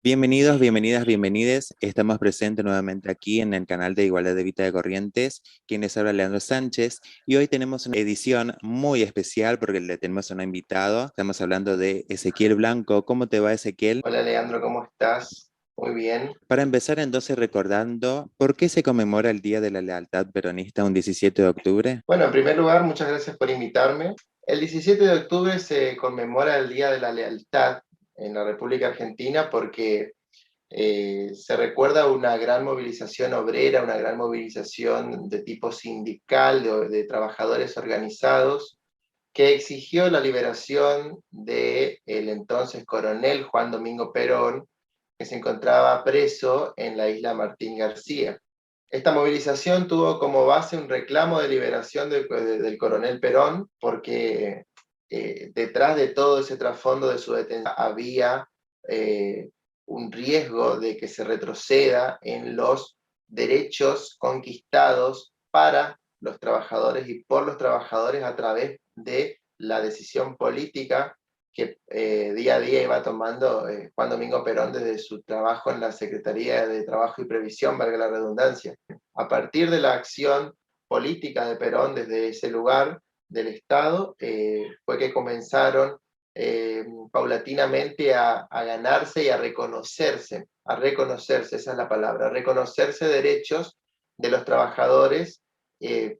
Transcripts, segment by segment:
Bienvenidos, bienvenidas, bienvenides. Estamos presentes nuevamente aquí en el canal de Igualdad de Vita de Corrientes. Quien les habla, Leandro Sánchez, y hoy tenemos una edición muy especial porque le tenemos a un invitado. Estamos hablando de Ezequiel Blanco. ¿Cómo te va, Ezequiel? Hola Leandro, ¿cómo estás? Muy bien. Para empezar entonces recordando, ¿por qué se conmemora el Día de la Lealtad Peronista un 17 de octubre? Bueno, en primer lugar, muchas gracias por invitarme. El 17 de octubre se conmemora el Día de la Lealtad en la República Argentina porque se recuerda una gran movilización obrera, una gran movilización de tipo sindical, de trabajadores organizados, que exigió la liberación del entonces coronel Juan Domingo Perón, que se encontraba preso en la isla Martín García. Esta movilización tuvo como base un reclamo de liberación del coronel Perón, porque detrás de todo ese trasfondo de su detención había un riesgo de que se retroceda en los derechos conquistados para los trabajadores y por los trabajadores a través de la decisión política que día a día iba tomando Juan Domingo Perón desde su trabajo en la Secretaría de Trabajo y Previsión, valga la redundancia. A partir de la acción política de Perón desde ese lugar del Estado, fue que comenzaron paulatinamente a ganarse y a reconocerse, esa es la palabra, a reconocerse derechos de los trabajadores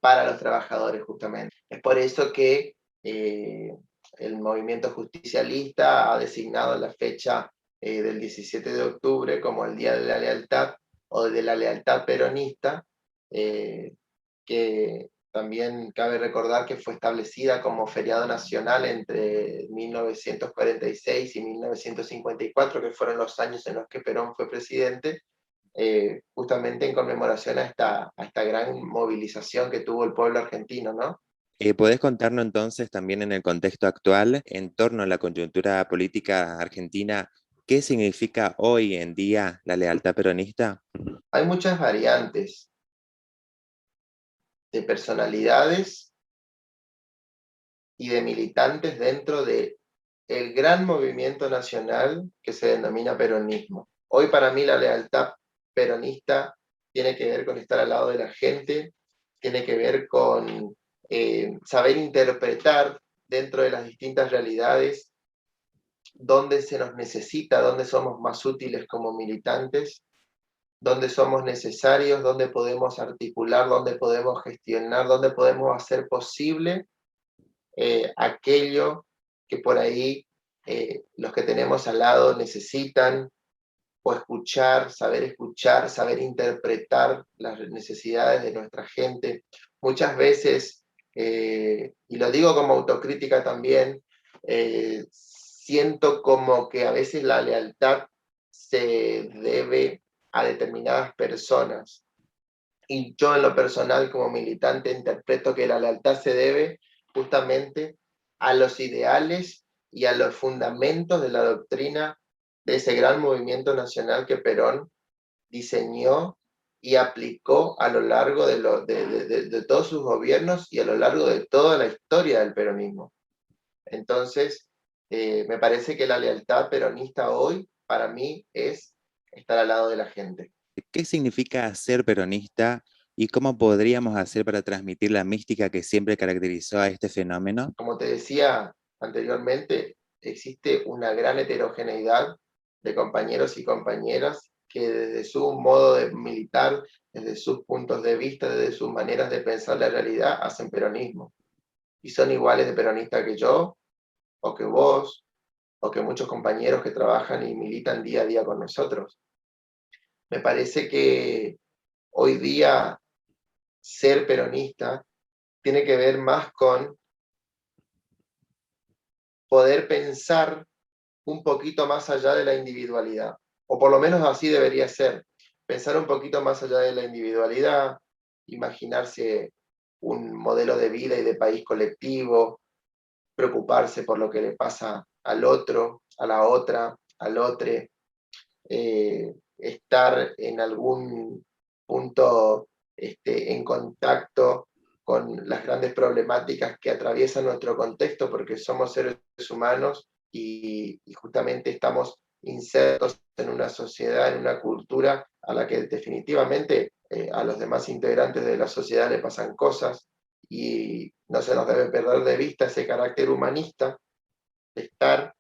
para los trabajadores justamente. Es por eso que el movimiento justicialista ha designado la fecha del 17 de octubre como el Día de la Lealtad o de la Lealtad Peronista, que también cabe recordar que fue establecida como feriado nacional entre 1946 y 1954, que fueron los años en los que Perón fue presidente, justamente en conmemoración a esta gran movilización que tuvo el pueblo argentino, ¿no? ¿Podés contarnos entonces también en el contexto actual, en torno a la coyuntura política argentina, qué significa hoy en día la lealtad peronista? Hay muchas variantes de personalidades y de militantes dentro de el gran movimiento nacional que se denomina peronismo. Hoy para mí la lealtad peronista tiene que ver con estar al lado de la gente, tiene que ver con saber interpretar dentro de las distintas realidades dónde se nos necesita, dónde somos más útiles como militantes, dónde somos necesarios, dónde podemos articular, dónde podemos gestionar, dónde podemos hacer posible aquello que por ahí los que tenemos al lado necesitan, o escuchar, saber interpretar las necesidades de nuestra gente. Muchas veces, y lo digo como autocrítica también, siento como que a veces la lealtad se debe a determinadas personas. Y yo en lo personal como militante interpreto que la lealtad se debe justamente a los ideales y a los fundamentos de la doctrina de ese gran movimiento nacional que Perón diseñó y aplicó a lo largo de todos sus gobiernos y a lo largo de toda la historia del peronismo. Entonces, me parece que la lealtad peronista hoy, para mí, es estar al lado de la gente. ¿Qué significa ser peronista y cómo podríamos hacer para transmitir la mística que siempre caracterizó a este fenómeno? Como te decía anteriormente, existe una gran heterogeneidad de compañeros y compañeras que desde su modo de militar, desde sus puntos de vista, desde sus maneras de pensar la realidad, hacen peronismo. Y son iguales de peronistas que yo, o que vos, o que muchos compañeros que trabajan y militan día a día con nosotros. Me parece que hoy día ser peronista tiene que ver más con poder pensar un poquito más allá de la individualidad, o por lo menos así debería ser, pensar un poquito más allá de la individualidad, imaginarse un modelo de vida y de país colectivo, preocuparse por lo que le pasa al otro, a la otra, al otro, estar en algún punto en contacto con las grandes problemáticas que atraviesan nuestro contexto, porque somos seres humanos y justamente estamos insertos en una sociedad, en una cultura a la que definitivamente a los demás integrantes de la sociedad le pasan cosas y no se nos debe perder de vista ese carácter humanista de estar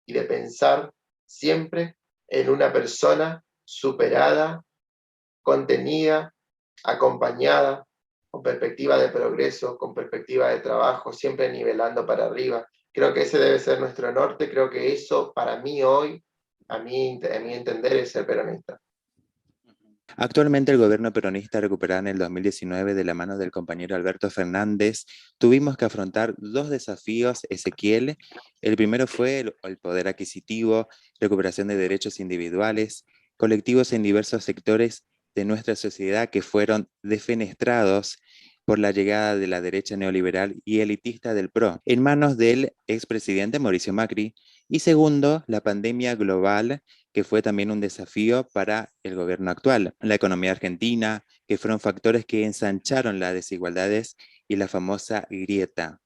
y de pensar siempre en una persona superada, contenida, acompañada, con perspectiva de progreso, con perspectiva de trabajo, siempre nivelando para arriba. Creo que ese debe ser nuestro norte, creo que eso para mí hoy, a mi entender, es ser peronista. Actualmente el gobierno peronista recuperado en el 2019 de la mano del compañero Alberto Fernández, tuvimos que afrontar dos desafíos, Ezequiel. El primero fue el poder adquisitivo, recuperación de derechos individuales, colectivos en diversos sectores de nuestra sociedad que fueron defenestrados por la llegada de la derecha neoliberal y elitista del PRO, en manos del expresidente Mauricio Macri. Y segundo, la pandemia global que fue también un desafío para el gobierno actual. La economía argentina, que fueron factores que ensancharon las desigualdades y la famosa grieta.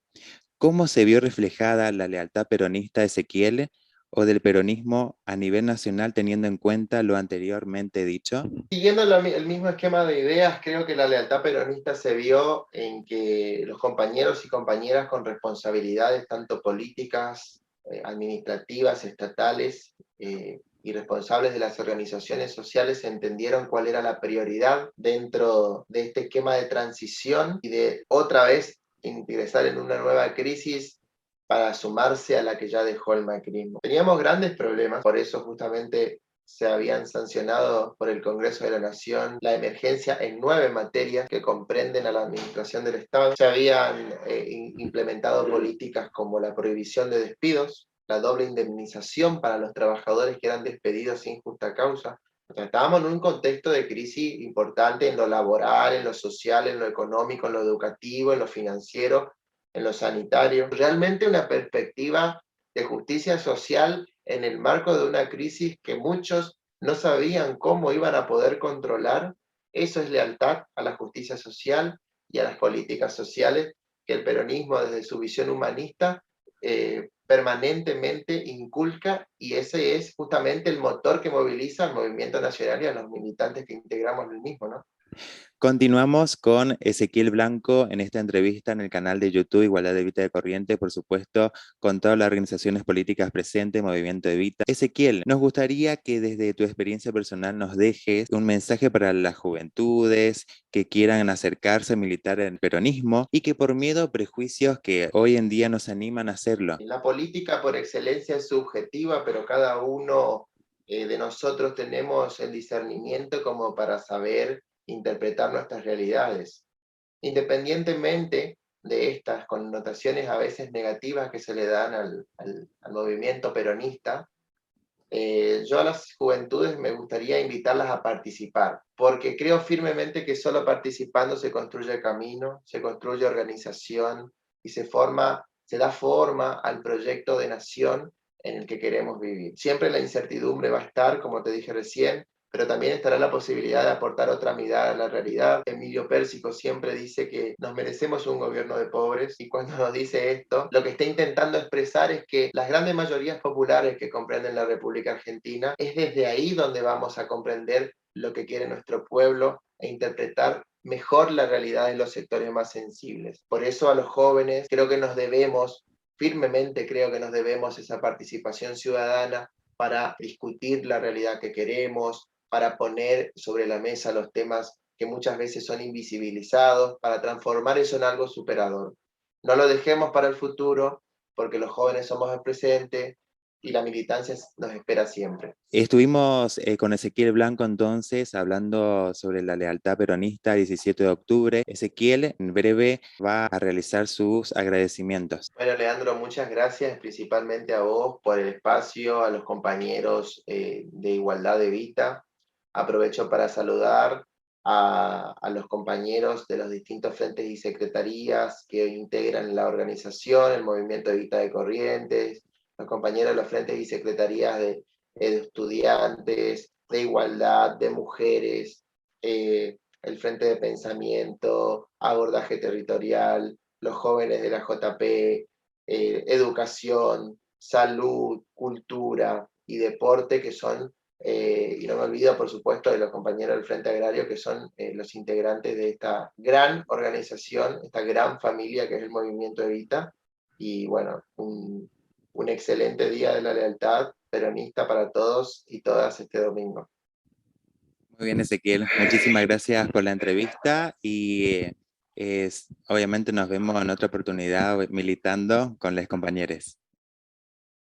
¿Cómo se vio reflejada la lealtad peronista de Ezequiel o del peronismo a nivel nacional teniendo en cuenta lo anteriormente dicho? Siguiendo el mismo esquema de ideas, creo que la lealtad peronista se vio en que los compañeros y compañeras con responsabilidades tanto políticas, administrativas, estatales y responsables de las organizaciones sociales entendieron cuál era la prioridad dentro de este esquema de transición y de otra vez ingresar en una nueva crisis para sumarse a la que ya dejó el macrismo. Teníamos grandes problemas, por eso justamente se habían sancionado por el Congreso de la Nación la emergencia en 9 materias que comprenden a la administración del Estado. Se habían implementado políticas como la prohibición de despidos, la doble indemnización para los trabajadores que eran despedidos sin justa causa. O sea, estábamos en un contexto de crisis importante en lo laboral, en lo social, en lo económico, en lo educativo, en lo financiero, en lo sanitario. Realmente una perspectiva de justicia social en el marco de una crisis que muchos no sabían cómo iban a poder controlar. Eso es lealtad a la justicia social y a las políticas sociales que el peronismo desde su visión humanista permanentemente inculca, y ese es justamente el motor que moviliza al movimiento nacional y a los militantes que integramos el mismo, ¿no? Continuamos con Ezequiel Blanco en esta entrevista en el canal de YouTube Igualdad de Evita de Corrientes, por supuesto, con todas las organizaciones políticas presentes, Movimiento Evita. Ezequiel, nos gustaría que desde tu experiencia personal nos dejes un mensaje para las juventudes que quieran acercarse a militar en el peronismo y que por miedo o prejuicios que hoy en día nos animan a hacerlo. La política por excelencia es subjetiva, pero cada uno de nosotros tenemos el discernimiento como para saber interpretar nuestras realidades. Independientemente de estas connotaciones a veces negativas que se le dan al movimiento peronista, yo a las juventudes me gustaría invitarlas a participar, porque creo firmemente que solo participando se construye camino, se construye organización y se da forma al proyecto de nación en el que queremos vivir. Siempre la incertidumbre va a estar, como te dije recién, pero también estará la posibilidad de aportar otra mirada a la realidad. Emilio Pérsico siempre dice que nos merecemos un gobierno de pobres, y cuando nos dice esto, lo que está intentando expresar es que las grandes mayorías populares que comprenden la República Argentina, es desde ahí donde vamos a comprender lo que quiere nuestro pueblo e interpretar mejor la realidad en los sectores más sensibles. Por eso a los jóvenes creo que nos debemos, firmemente creo que nos debemos esa participación ciudadana para discutir la realidad que queremos, para poner sobre la mesa los temas que muchas veces son invisibilizados, para transformar eso en algo superador. No lo dejemos para el futuro, porque los jóvenes somos el presente y la militancia nos espera siempre. Estuvimos con Ezequiel Blanco entonces hablando sobre la lealtad peronista el 17 de octubre. Ezequiel en breve va a realizar sus agradecimientos. Bueno, Leandro, muchas gracias principalmente a vos por el espacio, a los compañeros de Igualdad de Vita. Aprovecho para saludar a los compañeros de los distintos frentes y secretarías que integran la organización, el Movimiento Evita de Corrientes, los compañeros de los frentes y secretarías de estudiantes, de igualdad, de mujeres, el Frente de Pensamiento, Abordaje Territorial, los jóvenes de la JP, educación, salud, cultura, y deporte, que son, y no me olvido por supuesto de los compañeros del Frente Agrario, que son los integrantes de esta gran organización, esta gran familia que es el Movimiento Evita. Y bueno, un excelente Día de la Lealtad peronista para todos y todas este domingo. Muy bien, Ezequiel. Muchísimas gracias por la entrevista y obviamente nos vemos en otra oportunidad militando con los compañeros.